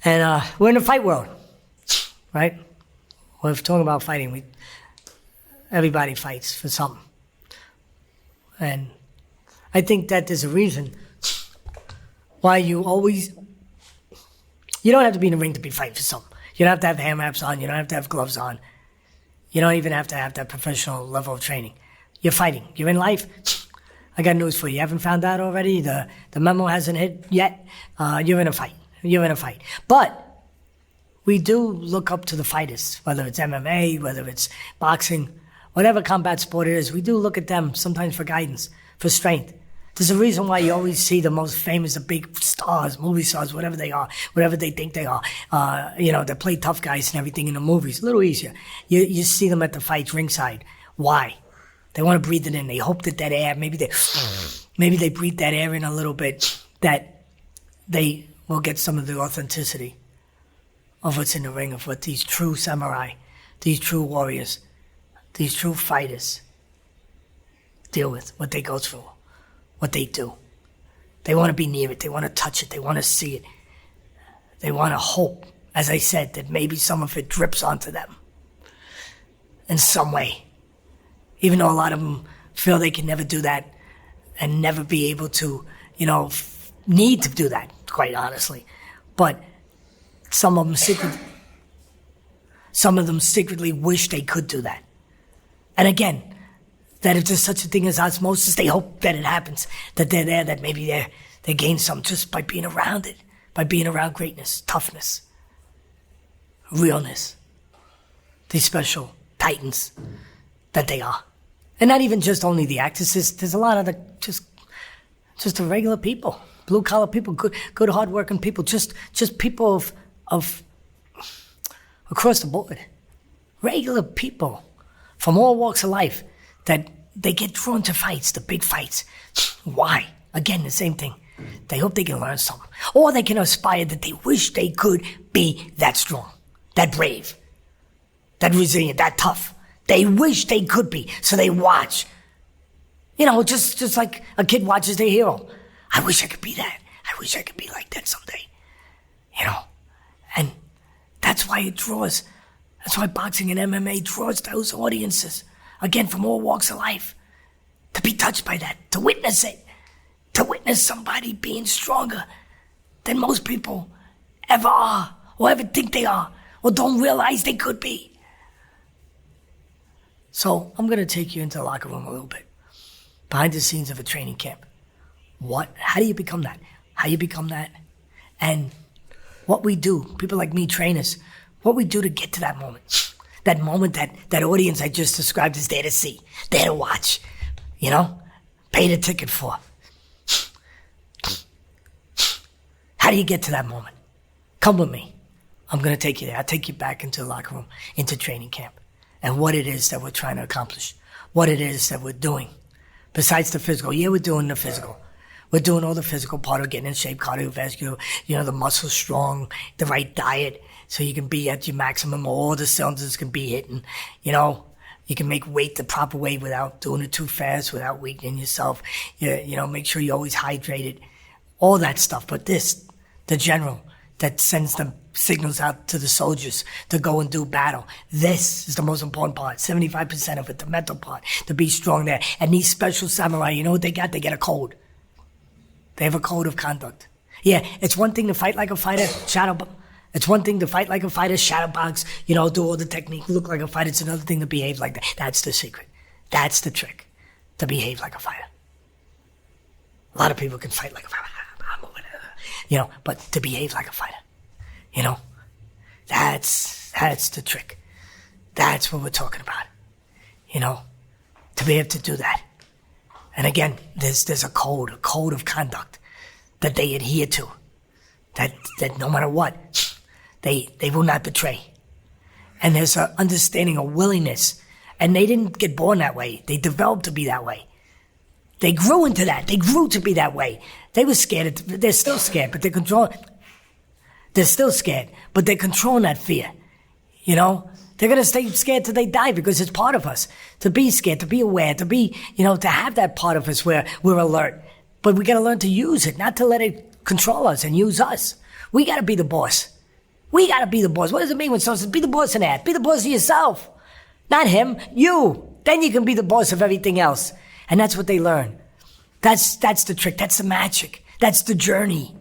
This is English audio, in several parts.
And we're in a fight world, right? We're talking about fighting. Everybody fights for something. And I think that there's a reason why you don't have to be in the ring to be fighting for something. You don't have to have hand wraps on. You don't have to have gloves on. You don't even have to have that professional level of training. You're fighting. You're in life. I got news for you. You haven't found out already? The memo hasn't hit yet? You're in a fight. You're in a fight. But we do look up to the fighters, whether it's MMA, whether it's boxing, whatever combat sport it is. We do look at them sometimes for guidance, for strength. There's a reason why you always see the most famous, the big stars, movie stars, whatever they are, whatever they think they are. They play tough guys and everything in the movies. A little easier. You see them at the fights ringside. Why? They want to breathe it in. They hope that air, maybe they breathe that air in a little bit, that they will get some of the authenticity of what's in the ring, of what these true samurai, these true warriors, these true fighters deal with, what they go through, what they do. They want to be near it. They want to touch it. They want to see it. They want to hope, as I said, that maybe some of it drips onto them in some way. Even though a lot of them feel they can never do that and never be able to, need to do that, quite honestly. But some of them secretly wish they could do that. And again, that if there's such a thing as osmosis, they hope that it happens, that they're there, that maybe they gain some just by being around it, by being around greatness, toughness, realness, these special titans that they are. And not even just only the actors, there's a lot of the just the regular people, blue collar people, good hard-working people, just people of across the board, regular people from all walks of life, that they get drawn to fights, the big fights. Why? Again, the same thing. They hope they can learn something. Or they can aspire that they wish they could be that strong, that brave, that resilient, that tough. They wish they could be, so they watch. Just like a kid watches their hero. I wish I could be that. I wish I could be like that someday. And that's why it draws. That's why boxing and MMA draws those audiences. Again, from all walks of life, to be touched by that, to witness it, to witness somebody being stronger than most people ever are, or ever think they are, or don't realize they could be. So I'm going to take you into the locker room a little bit, behind the scenes of a training camp. How do you become that? How you become that? And what we do, people like me, trainers, what we do to get to that moment. That moment that audience I just described is there to see, there to watch, pay the ticket for. How do you get to that moment? Come with me. I'm going to take you there. I'll take you back into the locker room, into training camp, and what it is that we're trying to accomplish, what it is that we're doing. Besides the physical, we're doing the physical. We're doing all the physical part of getting in shape, cardiovascular, the muscles strong, the right diet, so you can be at your maximum, all the cylinders can be hitting, you can make weight the proper way without doing it too fast, without weakening yourself, make sure you're always hydrated, all that stuff. But this, the general, that sends the signals out to the soldiers to go and do battle. This is the most important part, 75% of it, the mental part, to be strong there. And these special samurai, you know what they got? They get a code. They have a code of conduct. Yeah, it's one thing to fight like a fighter, it's one thing to fight like a fighter, shadow box, do all the technique, look like a fighter. It's another thing to behave like that. That's the secret. That's the trick, to behave like a fighter. A lot of people can fight like a fighter, but to behave like a fighter, that's the trick. That's what we're talking about, to be able to do that. And again, there's a code of conduct that they adhere to, that no matter what, they will not betray. And there's an understanding, a willingness, and they didn't get born that way. They developed to be that way. They grew into that. They grew to be that way. They were scared. They're still scared, but they're still scared, but they're controlling that fear. They're going to stay scared till they die because it's part of us. To be scared, to be aware, to be, to have that part of us where we're alert. But we got to learn to use it, not to let it control us and use us. We got to be the boss. We got to be the boss. What does it mean when someone says, be the boss of that? Be the boss of yourself. Not him, you. Then you can be the boss of everything else. And that's what they learn. That's the trick. That's the magic. That's the journey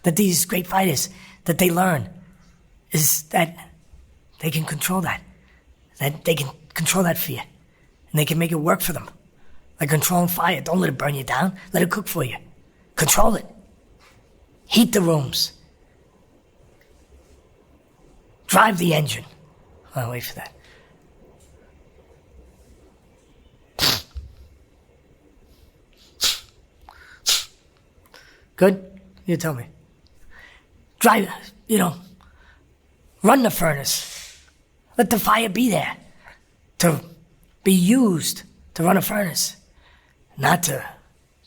that these great fighters, that they learn, is that they can control that. That they can control that fear. And they can make it work for them. Like controlling fire. Don't let it burn you down. Let it cook for you. Control it. Heat the rooms. Drive the engine. I'll wait for that. Good? You tell me. Drive, run the furnace. Let the fire be there to be used to run a furnace, not to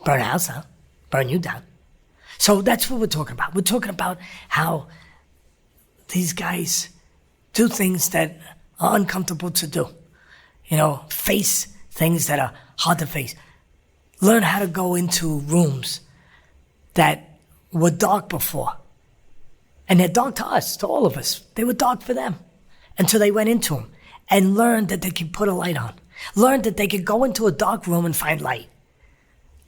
burn a house down, burn you down. So that's what we're talking about. We're talking about how these guys do things that are uncomfortable to do. Face things that are hard to face. Learn how to go into rooms that were dark before. And they're dark to us, to all of us. They were dark for them until they went into them and learned that they could put a light on. Learned that they could go into a dark room and find light.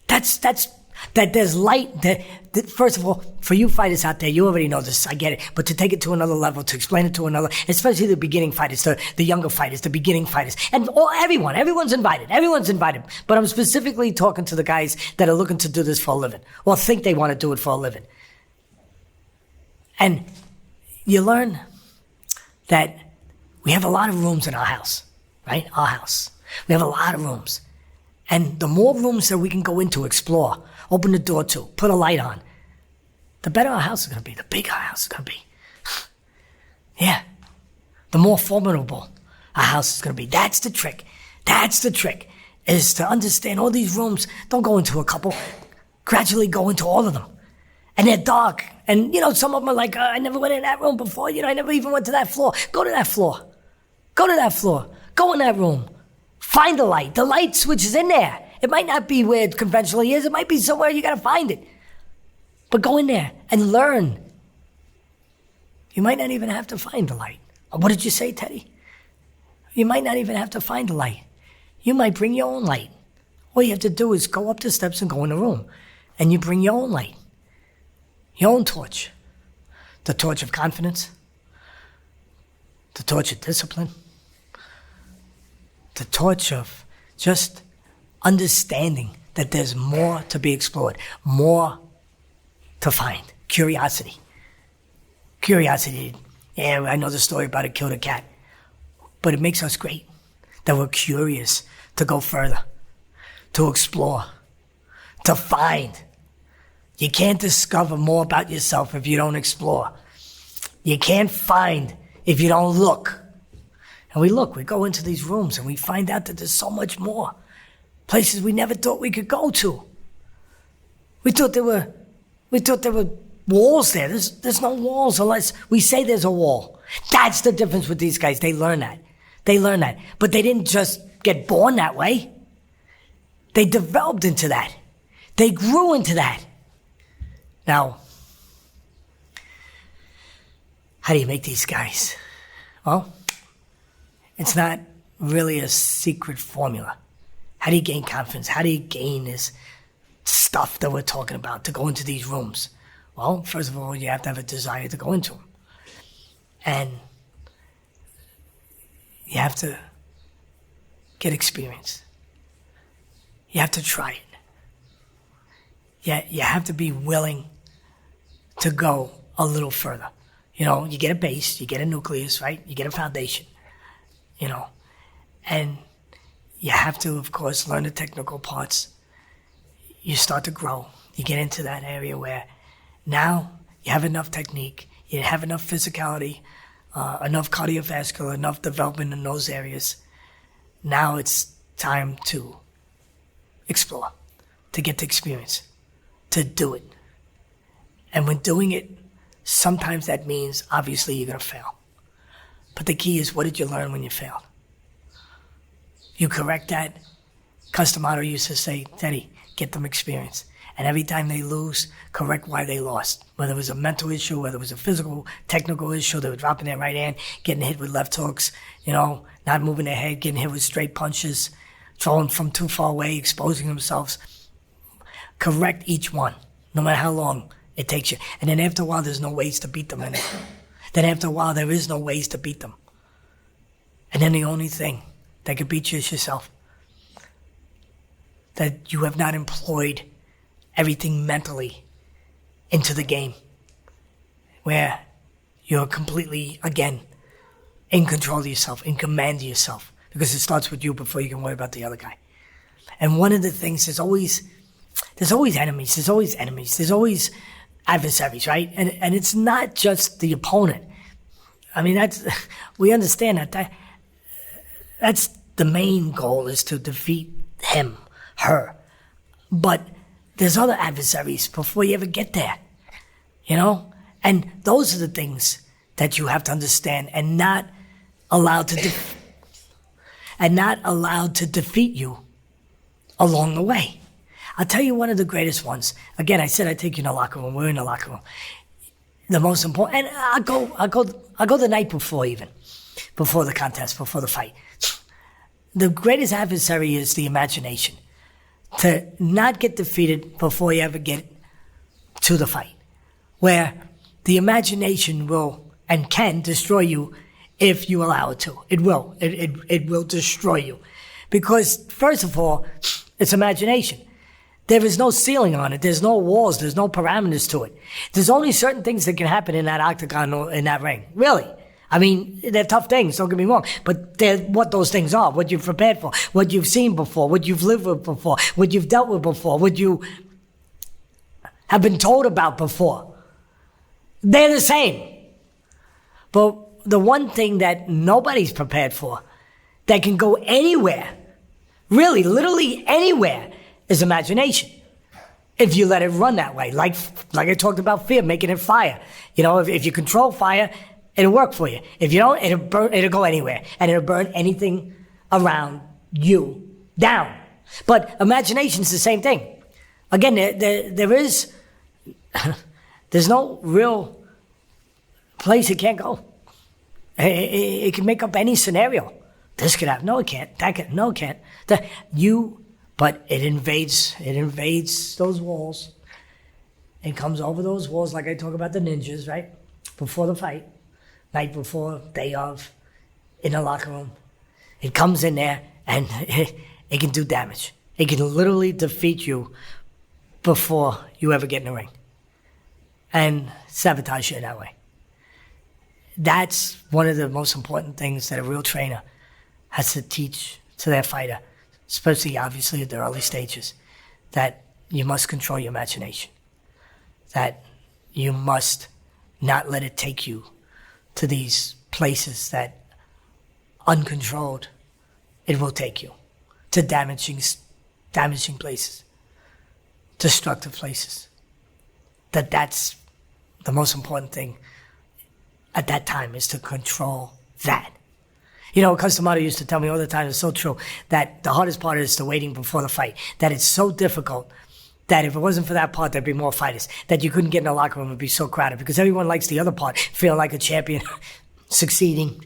That there's light. That first of all, for you fighters out there, you already know this, I get it. But to take it to another level, to explain it to another, especially the beginning fighters, the younger fighters, the beginning fighters, and everyone's invited. Everyone's invited. But I'm specifically talking to the guys that are looking to do this for a living, or think they want to do it for a living. And you learn that we have a lot of rooms in our house, right? Our house. We have a lot of rooms. And the more rooms that we can go into, explore, open the door to, put a light on, the better our house is going to be, the bigger our house is going to be. Yeah. The more formidable our house is going to be. That's the trick. That's the trick, is to understand all these rooms. Don't go into a couple. Gradually go into all of them. And they're dark. And, some of them are like, I never went in that room before. I never even went to that floor. Go to that floor. Go to that floor. Go in that room. Find the light. The light switch is in there. It might not be where it conventionally is. It might be somewhere you got to find it. But go in there and learn. You might not even have to find the light. What did you say, Teddy? You might not even have to find the light. You might bring your own light. All you have to do is go up the steps and go in the room. And you bring your own light. Your own torch. The torch of confidence. The torch of discipline. The torch of just understanding that there's more to be explored, more to find. Curiosity. Curiosity. Yeah, I know the story about it killed a cat. But it makes us great. That we're curious to go further, to explore, to find. You can't discover more about yourself if you don't explore. You can't find if you don't look. And we go into these rooms and we find out that there's so much more. Places we never thought we could go to. We thought there were walls there. There's no walls unless we say there's a wall. That's the difference with these guys. They learn that. But they didn't just get born that way. They developed into that. They grew into that. Now, how do you make these guys? Well, it's not really a secret formula. How do you gain confidence? How do you gain this stuff that we're talking about to go into these rooms? Well, first of all, you have to have a desire to go into them. And you have to get experience. You have to try it. You have to be willing to go a little further. You get a base, you get a nucleus, right? You get a foundation, and you have to, of course, learn the technical parts. You start to grow. You get into that area where now you have enough technique, you have enough physicality, enough cardiovascular, enough development in those areas. Now it's time to explore, to get the experience, to do it. And when doing it, sometimes that means, obviously, you're going to fail. But the key is, what did you learn when you failed? You correct that. Custom Auto used to say, Teddy, get them experience. And every time they lose, correct why they lost. Whether it was a mental issue, whether it was a physical, technical issue, they were dropping their right hand, getting hit with left hooks, not moving their head, getting hit with straight punches, throwing from too far away, exposing themselves. Correct each one, no matter how long it takes you. And then after a while, there's no ways to beat them in it. Then after a while, there is no ways to beat them. And then the only thing that could beat you is yourself. That you have not employed everything mentally into the game, where you're completely, again, in control of yourself, in command of yourself, because it starts with you before you can worry about the other guy. And one of the things, there's always enemies, there's always adversaries, right? And it's not just the opponent. I mean, we understand that's the main goal, is to defeat him, her. But there's other adversaries before you ever get there, And those are the things that you have to understand, and not allowed to defeat you along the way. I'll tell you one of the greatest ones. Again, I said I'd take you in the locker room. We're in the locker room. The most important, and I'll go the night before, even before the contest, before the fight. The greatest adversary is the imagination. To not get defeated before you ever get to the fight, where the imagination will and can destroy you if you allow it to. It will. It will destroy you. Because, first of all, it's imagination. There is no ceiling on it. There's no walls. There's no parameters to it. There's only certain things that can happen in that octagon or in that ring. Really. I mean, they're tough things, don't get me wrong, but they're what those things are, what you've prepared for, what you've seen before, what you've lived with before, what you've dealt with before, what you have been told about before. They're the same. But the one thing that nobody's prepared for, that can go anywhere, really, literally anywhere, is imagination. If you let it run that way, like I talked about fear, making it fire. If you control fire, it'll work for you. If you don't, it'll go anywhere. And it'll burn anything around you down. But imagination's the same thing. Again, there's no real place it can't go. It can make up any scenario. This could happen. No, it can't. That could. No, it can't. But it invades those walls. It comes over those walls, like I talk about the ninjas, right? Before the fight. Night before, day of, in the locker room. It comes in there and it can do damage. It can literally defeat you before you ever get in the ring and sabotage you that way. That's one of the most important things that a real trainer has to teach to their fighter, especially obviously at the early stages, that you must control your imagination, that you must not let it take you to these places that, uncontrolled, it will take you to damaging places, destructive places. That's the most important thing at that time, is to control that. Cus D'Amato used to tell me all the time, it's so true, that the hardest part is the waiting before the fight, that it's so difficult that if it wasn't for that part, there'd be more fighters, that you couldn't get in the locker room, it'd be so crowded, because everyone likes the other part, feeling like a champion, succeeding,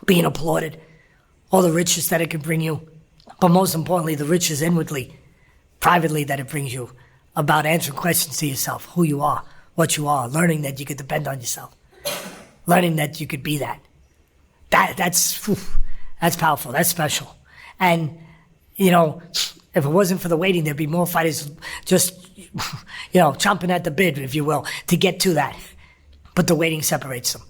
being applauded, all the riches that it can bring you, but most importantly, the riches inwardly, privately, that it brings you, about answering questions to yourself, who you are, what you are, learning that you could depend on yourself, learning that you could be that. That's powerful, that's special. And, if it wasn't for the waiting, there'd be more fighters just, chomping at the bit, if you will, to get to that. But the waiting separates them.